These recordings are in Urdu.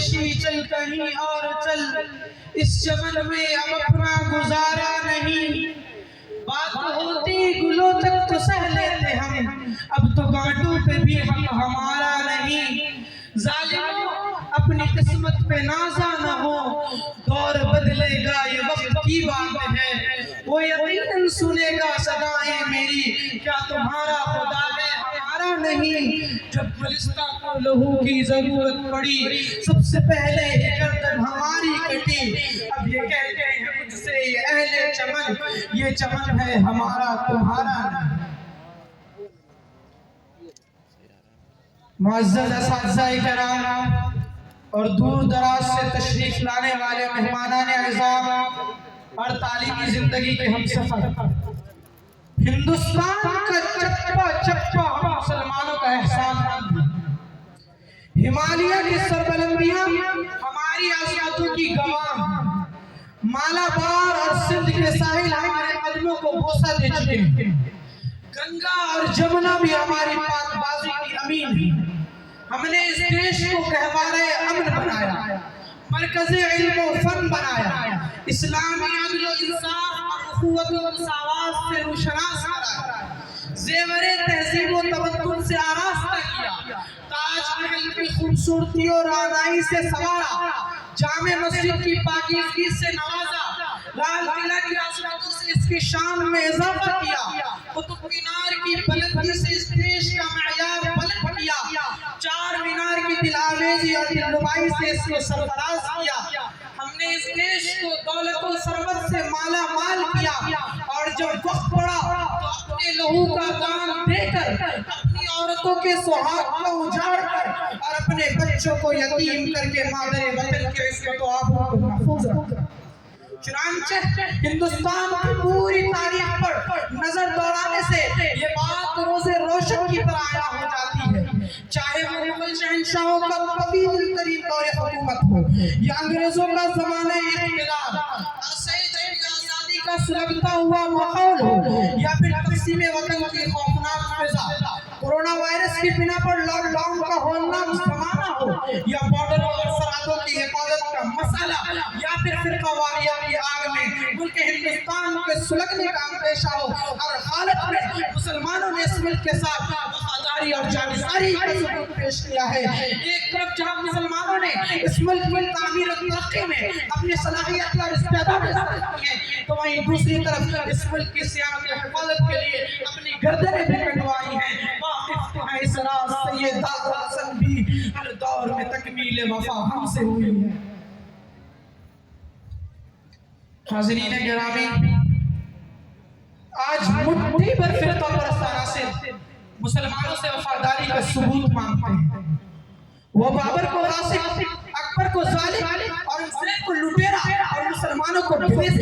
وحشی چل کہیں اور چل، اس چمن میں اب اپنا گزارا نہیں۔ بات ہوتی گلوں تک تو سہ لیتے ہم، اب تو کانٹوں پہ بھی حق ہمارا نہیں۔ ظالموں اپنی قسمت پہ نازا نہ ہو، دور بدلے گا یہ وقت کی بات ہے، وہ یقیناً سنے گا صدائیں میری، کیا تمہارا خدا ہے ہمارا نہیں۔ جب گلستہ کو لہو کی ضرورت پڑی، سب سے پہلے یہ گردن ہماری کٹی، اب یہ کہتے ہیں مجھ سے یہ اہل چمن، یہ چمن ہے ہمارا تمہارا نہیں۔ معزز اساتذہ کرام اور دور دراز سے تشریف لانے والے مہمانان اعزام اور تعلیمی زندگی کے ہم سفر، ہندوستان کا چپا چپا ہم مسلمانوں کا احسان مند ہے۔ ہمالیہ کی سربلندیاں ہماری عظمتوں کی گواہ، مالابار اور سندھ کے ساحل ہمارے قدموں کو بوسہ دے چکے ہیں، گنگا اور جمنا بھی ہماری پاک بازی کی امین ہے۔ ہم نے اس دیش کو گہوارہ امن بنایا، مرکز علم و فن بنایا، اسلامی عدل و انصاف اور اخوت و مساوات سے روشناس کرایا، زیور تہذیب و تمدن سے آراستہ کیا، تاج محل کی خوبصورتی اور آرائی سے سوارا، جامع مسجد کی پاکیزگی سے نوازا، لال قلعہ کی عظمتوں سے اس کی شان میں اضافہ کیا، قطب مینار کی بلندی سے اس دیش کا معیار بلند کیا، چار مینار کی دل آویزی اور دلربائی سے اس کو سرفراز کیا۔ ہم نے اس دیش کو دولت و ثروت سے مالا مال کیا، اور جب وقت پڑا تو اپنے لہو کا دام دے کر، اپنی عورتوں کے سہاگ کو اجاڑ کر اور اپنے بچوں کو یتیم کر کے مادر وطن کے عزت و آبرو کو محفوظ رکھا۔ چنانچہ ہندوستان کی پوری تاریخ پر نظر دوڑانے سے یہ بات روز روشن کی طرح عیاں ہو جاتی ہے، چاہے وہ مغل شہنشاہوں کا طویل ترین دور حکومت ہو، یا انگریزوں کا زمانہ اقتدار، عرصہ جنگ آزادی کا سلگتا ہوا ماحول ہو، یا پھر تقسیم وطن کی خوفناک فضا، کورونا وائرس کی بنا پر لاک ڈاؤن کا ہولناک زمانہ ہو، یا بارڈر اور سرحدوں کی حفاظت کا مسئلہ، یا پھر فرقہ واریت کی آگ میں ملک ہندوستان کے سلگنے کا اندیشہ ہو، ہر حالت میں مسلمانوں نے اس ملک کے ساتھ وفاداری اور جانبداری کا ثبوت پیش کیا ہے۔ ایک طرف جہاں مسلمانوں نے اس ملک کی تعمیر و ترقی میں اپنی صلاحیت اور استعداد ثابت کی ہے، تو وہیں دوسری طرف اس ملک کی صیانت و حفاظت کے لیے اپنی گردنیں بھی کٹوائی ہیں۔ واقف تو ہے اس راز سے یہ داد و حسن بھی، ہر دور میں تکمیل وفا ہم سے ہوئی ہے۔ حاضرین گرامی، آج مٹھی بھر فرقہ پرست عناصر مسلمانوں سے وفاداری کا ثبوت مانگتے ہیں۔ وہ بابر کو غاصب، اکبر کو ظالم اور حسین کو لٹیرا اور مسلمانوں کو بھیس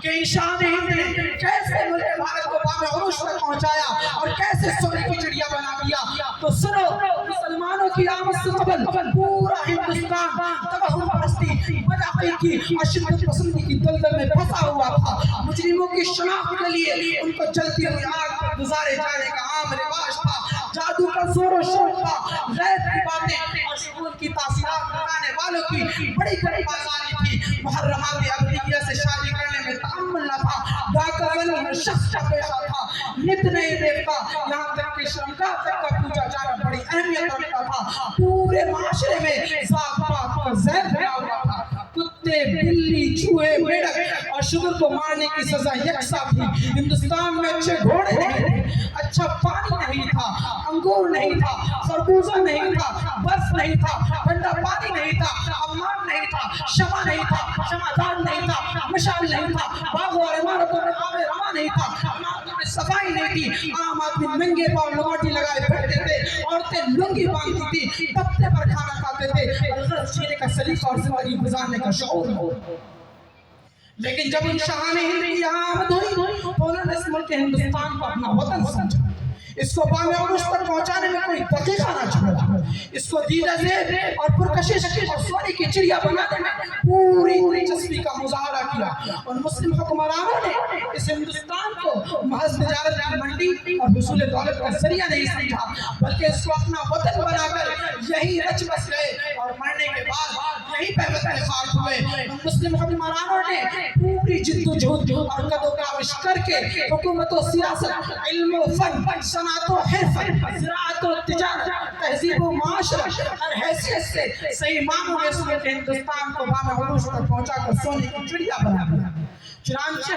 کہ شان ہند نے کیسے ملک بھارت کو بام عروج تک پہنچایا اور کیسے سونے کی چڑیا بنا دیا۔ تو سنو، مسلمانوں کی آمد سے قبل پورا ہندوستان توہم پرستی، بدعقیدگی اور شدت پسندی کی دلدل میں پھنسا ہوا تھا۔ مجرموں کی شناخت کے لیے ان کو جلتی ہوئی آگ پر گزارے جانے کا عام رواج تھا۔ جادو کا زور و شور تھا، غیب کی باتیں اور شعور کی تاثیرات بتانے والوں کی بڑی بڑی بازاری تھی۔ محرمات عبدیہ سے شادی کرنے میں تعمل نہ تھا، ڈاکہ بنی ہر شخص کا پیشہ تھا، نت نہیں دیکھتا، یہاں تک کہ شرمگاہ تک کا پوجا جانا بڑی اہمیت رکھتا تھا۔ پورے معاشرے میں ذات پات کا زہر پھیلا ہوا تھا۔ کتے، بلی، چوہے، میڈک اور شگر کو مارنے کی سزا یکساں تھی۔ ہندوستان میں اچھے گھوڑے نہیں تھے، اچھا پانی نہیں تھا، انگور نہیں تھا، خربوزہ نہیں تھا، برف نہیں تھا، ٹھنڈا پانی نہیں تھا، حمام نہیں تھا، شمع نہیں تھا، شمعدان نہیں تھا، مشعل نہیں تھا، باغ اور عمارتوں میں آب رواں نہیں تھا، عمارتوں میں صفائی نہیں تھی، عام آدمی ننگے پاؤں لنگوٹی لگائے پھرتے تھے، عورتیں لنگی باندھتی تھی، پتے پر کھانا کھاتے تھے، غرض جینے کا سلیقہ اور زندگی گزارنے کا شعور ہو۔ لیکن جب ان شاہان ہند کی یہاں آمد ہوئی تو انہوں نے اس ملک ہندوستان کو اپنا وطن سمجھا، اس کو بام عروج تک پہنچانے میں کوئی دقیقہ نہ چھوڑا، اس کو دیدہ زیب اور پرکشش اور سونے کی چڑیا بنانے میں پوری دلچسپی کا مظاہرہ کیا۔ اور مسلم حکمرانوں نے اس ہندوستان کو محض تجارت کی منڈی اور حصول دولت کا ذریعہ نہیں سمجھا، بلکہ اس کو اپنا وطن بنا کر یہی رچ بس گئے اور مرنے کے بعد یہی پہ وطن خاک ہوئے۔ مسلم حکمرانوں نے پوری جد و جہد اور قد و کاوش کر کے حکومت و سیاست، علم و فن، صنعت و حرفت، زراعت و تجارت، تہذیب و معاشرہ، ہر حیثیت سے صحیح معنوں میں اس ملک ہندوستان کو بام عروج تک پہنچا کر سونے کی چڑیا بنا دیا۔ چنانچہ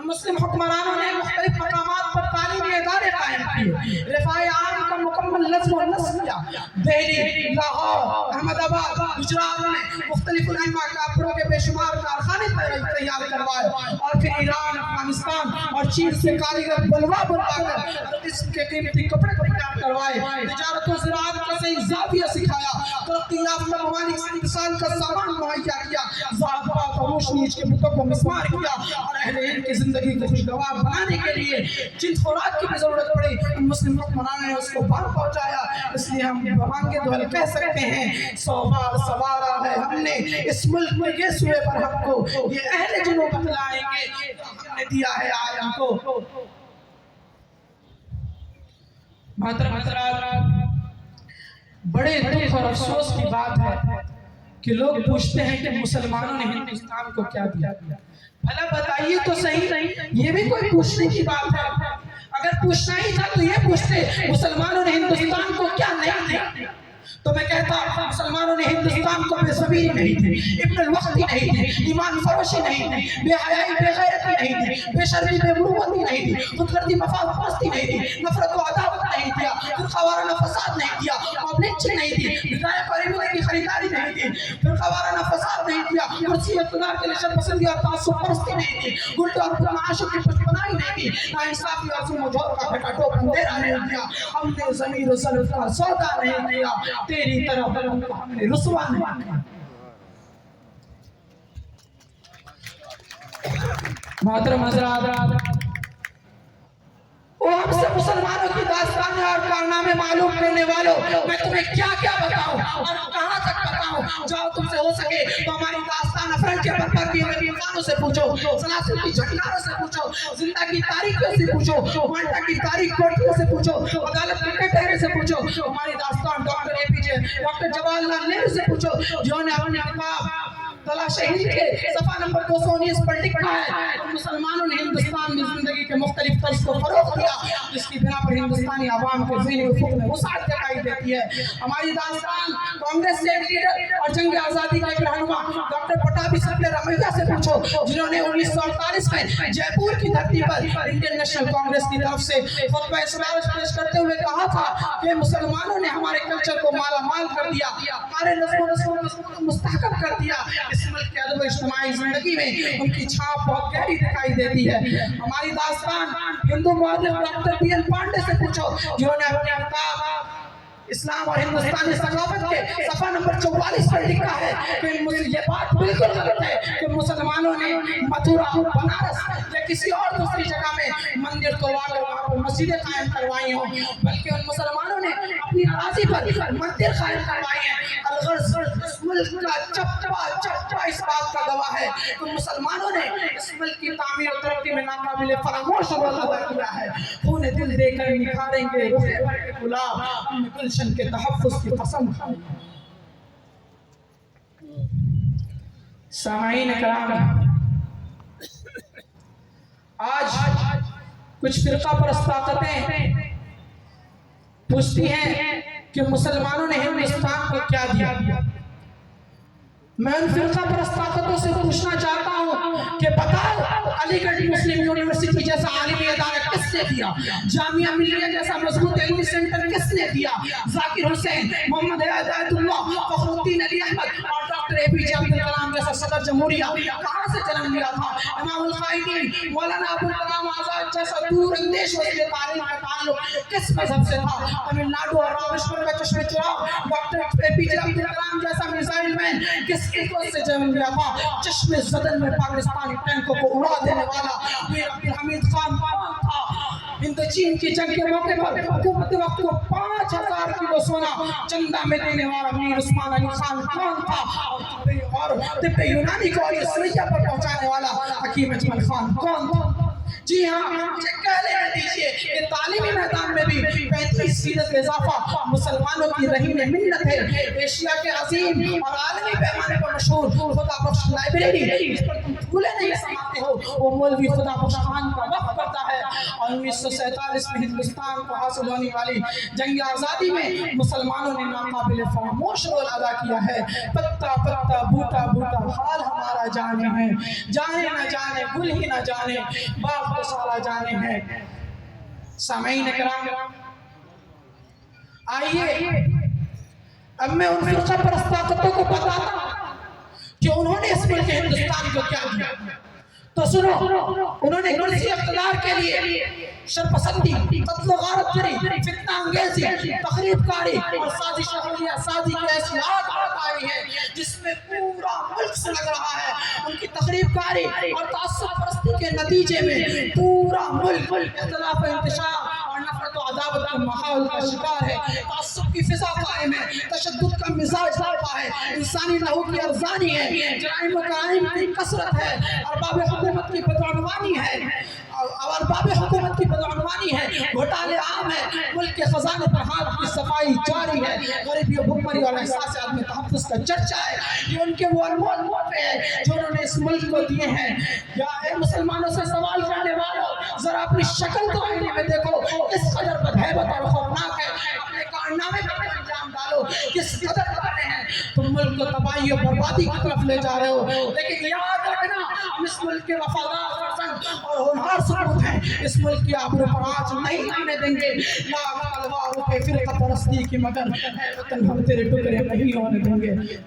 مسلم حکمرانوں نے مختلف مقامات پر تعلیمی ادارے قائم کیے، رفاع عام کا مکمل نظم و نسق کیا۔ دہلی، لاہور، احمد آباد، گجرات میں مختلف علماء کافروں کے بے شمار کارخانے تیار کروائے، اور پھر ایران، افغانستان اور چین سے کاریگر بلوا کر اس کے قیمتی کپڑے تیار کروائے، تجارت و زراعت کا صحیح زاویہ سکھایا، ترقی یافتہ ممالک سے اتصال کا سامان مہیا کیا، ذات پات اور روشنیچ کے بتوں کو مسمار کیا، اور اہل ہند کی زندگی کو خوشگوار بنانے کے لیے جن خوراک کی بھی ضرورت پڑی ان مسلم حکمرانوں نے اس کو بار پہنچایا۔ اس لیے ہم بھوانگے دول کہہ سکتے ہیں 100 بار سوارا ہے ہم نے اس ملک میں یہ سوئے پر ہم کو، یہ اہل جنوب بتلائیں گے ہم نے دیا ہے آیا کو۔ محترم حضرات، بڑے دکھ اور افسوس کی بات ہے کہ لوگ پوچھتے ہیں کہ مسلمانوں نے ہندوستان کو کیا دیا۔ بھلا بتائیے تو صحیح، یہ بھی کوئی پوچھنے کی بات ہے؟ اگر پوچھنا ہی تھا تو یہ پوچھتے مسلمانوں نے ہندوستان کو کیا نہیں دیا؟ تو میں کہتا مسلمانوں نے ہندوستان کو بے زمینی نہیں دی، ابن الوقتی نہیں دی، ایمان فروشی نہیں دی، بے حیائی بے غیرتی نہیں دی، بے شرمی بے مروتی نہیں دی، خودگردی مفاد پرستی نہیں دی، نفرت و عداوت نہیں دیا، فرقہ وارانہ فساد نہیں دیا، موبلنچ نہیں دی، بدایہ پریمودے کی خریداری نہیں دی، فرقہ وارانہ فساد نہیں دیا، کرسی اقتدار کے لیے شرپسندی اور تعصب پرستی نہیں دی، گلٹ اور پرمعاشوں کی پشپنائی نہیں دی، ناانصافی اور ظلم و جور کا گھٹا ٹوپ اندھیرا نہیں دیا، ہم نے ضمیر و ظلم کا سودا نہیں دیا، تیری طرف ہم نے رسوا نہیں کیا۔ محترم حضرات، وہ ہم سے مسلمانوں کی داستانیں اور کارنامے معلوم کرنے والوں، میں تمہیں کیا کیا بتاؤں اور کہاں تک بتاؤں؟ جاؤ تم سے ہو سکے تو ہماری داستان افرنگ کے برپر کی امریکانوں سے پوچھو، سلاسل کی جھنڈاروں سے پوچھو، زندہ کی تاریخوں سے پوچھو، مالٹا کی تاریخ کوٹیوں سے پوچھو، عدالت کے کٹہرے سے پوچھو، ہماری داستان doctor A P J, doctor Jawahar Lal Nehru سے پوچھو، جنہوں نے اپنی کتاب تلاش ہند کے صفحہ نمبر 219 پر لکھا ہے کہ مسلمانوں نے ہندوستان میں زندگی کے مختلف طرز کو فروغ دیا، جس کی بنا پر ہندوستانی عوام کے ذہنی افق میں وسعت دکھائی دیتی ہے۔ ہماری داستان کانگریس سے ایک لیڈر اور جنگ آزادی کا ایک رہنما ڈاکٹر پٹابی سپلے رمیا سے پوچھو، جنہوں نے 1948 میں جے پور کی دھرتی پر انڈین نیشنل کانگریس کی طرف سے خطبہ اسرار پیش کرتے ہوئے کہا تھا کہ مسلمانوں نے ہمارے کلچر کو مالا مال کر دیا، ہمارے نظم و نسق کو مستحکم کر دیا۔ اس ملک کے ادب و اجتماعی زندگی میں ان کی چھاپ بہت گہری دکھائی دیتی ہے۔ ہماری داستان ہندو مورخ ڈاکٹر پی ایل پانڈے سے پوچھو، جنہوں نے اپنی کتاب اسلام اور ہندوستانی ثقافت کے صفحہ نمبر 44 پر لکھا ہے کہ یہ بات بالکل غلط ہے کہ مسلمانوں نے متھرا، بنارس یا کسی اور دوسری جگہ میں مندر توڑوا کر وہاں پر مسجدیں قائم کروائی ہوں، بلکہ ان مسلمانوں نے اپنی اراضی پر مندر قائم کروائی ہیں۔ الغرض اس ملک کا چپا چپا اس بات کا گواہ ہے کہ مسلمانوں نے اس ملک کی تعمیر و ترقی میں ناقابل فراموش رول ادا کیا ہے۔ خون دل دے کر نکھاریں گے روحے بھرے گلاب، اپنے گلشن کے تحفظ کی قسم کھائیں۔ سامعین کرام، آج کچھ فرقہ پرست طاقتیں پوچھتی ہیں کہ مسلمانوں نے ہندوستان کو کیا دیا۔ میں ان فرقہ پرست طاقتوں سے پوچھنا چاہتا ہوں کہ بتاؤ علی گڑھ مسلم یونیورسٹی جیسا عالمی ادارہ کس نے دیا؟ جامعہ ملیہ جیسا مضبوط علمی سینٹر کس نے دیا؟ ذاکر حسین، محمد ہدایت اللہ، فخر الدین علی احمد اور ڈاکٹر اے پی جے عبد الکلام جیسا صدر جمہوریہ کہاں سے جنم لیا تھا؟ امام القائدین، مولانا ابوالکلام آزاد جیسا دور اندیش وزیر تعلیم کا تعلق کس مذہب سے تھا؟ تمل ناڈو اور رامیشور کا چشم چراغ ڈاکٹر اے پی جے عبد الکلام جیسا میزائل مین کس سے جنم لیا تھا؟ چشم زدن میں پاکستانی ٹینکوں کو اڑا دینے والا میر عبدالحمید خان کون تھا؟ ہند چین کی جنگ کے موقع پر حکومت وقت کو 5000 کلو سونا چندہ میں دینے والا میر عثمان علی خان کون تھا؟ اور طب یونانی کو سریہ پر پہنچانے والا حکیم اجمل خان کون تھا؟ جی ہاں مجھے کہہ لینے دیجیے کہ تعلیمی میدان میں بھی 35% اضافہ مسلمانوں کی رہین منت ہے۔ ایشیا کے عظیم اور عالمی پیمانے پر مشہور خدا بخش لائبریری، جس پر تم پھولے نہیں سماتے ہو، وہ مولوی خدا بخش خان کا وقف کرتا ہے۔ اور 1947 میں ہندوستان کو حاصل ہونے والی جنگ آزادی میں مسلمانوں نے ناقابل فراموش رول ادا کیا ہے۔ پتا پتا بوٹا بوٹا حال ہمارا جانے ہے، جانے نہ جانے گل ہی نہ جانے باغ تو سارا جانے ہے۔ سامعین کرام، آئیے اب میں ان فرقہ پرست طاقتوں کو بتاتا ہوں کہ انہوں نے اس ملک ہندوستان کو کیا دیا۔ تو سنو، انہوں نے کرسی اقتدار کے لیے شرپسندی، قتل و غارت گری، فتنہ انگیزی، تخریب کاری اور سازش عملیہ سازی کی ایسی آگ بھڑکائی ہے جس میں پورا ملک سے لگ رہا ہے۔ ان کی تخریب کاری اور تعصب پرستی کے نتیجے میں پورا ملک اختلاف و انتشار اور نفرت و عداوت کے ماحول کا شکار ہے۔ تعصب کی فضا قائم ہے، تشدد کا مزاج برپا ہے، انسانی لہو کی ارزانی ہے، جرائم و کرائم کی کثرت ہے، ارباب حکومت کی بدعنوانی ہے گھوٹالے عام ہے، ملک کے خزانے پر ہاتھ کی صفائی جاری ہے، غریبی و بھوکمری اور احساس عدم تحفظ کا چرچا ہے۔ یہ ان کے وہ انمول موقع ہے جو انہوں نے اس ملک کو دیے ہیں۔ یا اے مسلمانوں سے سوال کرنے والوں، ذرا اپنی شکل تو آئینے میں دیکھو، اس قدر بدہیبت اور خوفناک ہے۔ اپنے کارنامے پر انجام ڈالو، کس قدر کرنے ہیں۔ تم ملک کو تباہی و بربادی کی طرف لے جا رہے ہو، لیکن یاد رکھنا ہم اس ملک کے وفادار فرزند اور ہونہار سپوت ہیں۔ اس ملک کی آبرو پر آنچ نہیں آنے دیں گے، لاکھ تلواروں پہ فرقہ پرستی کی، مگر اے وطن ہم تیرے ٹکڑے نہیں ہونے دیں گے۔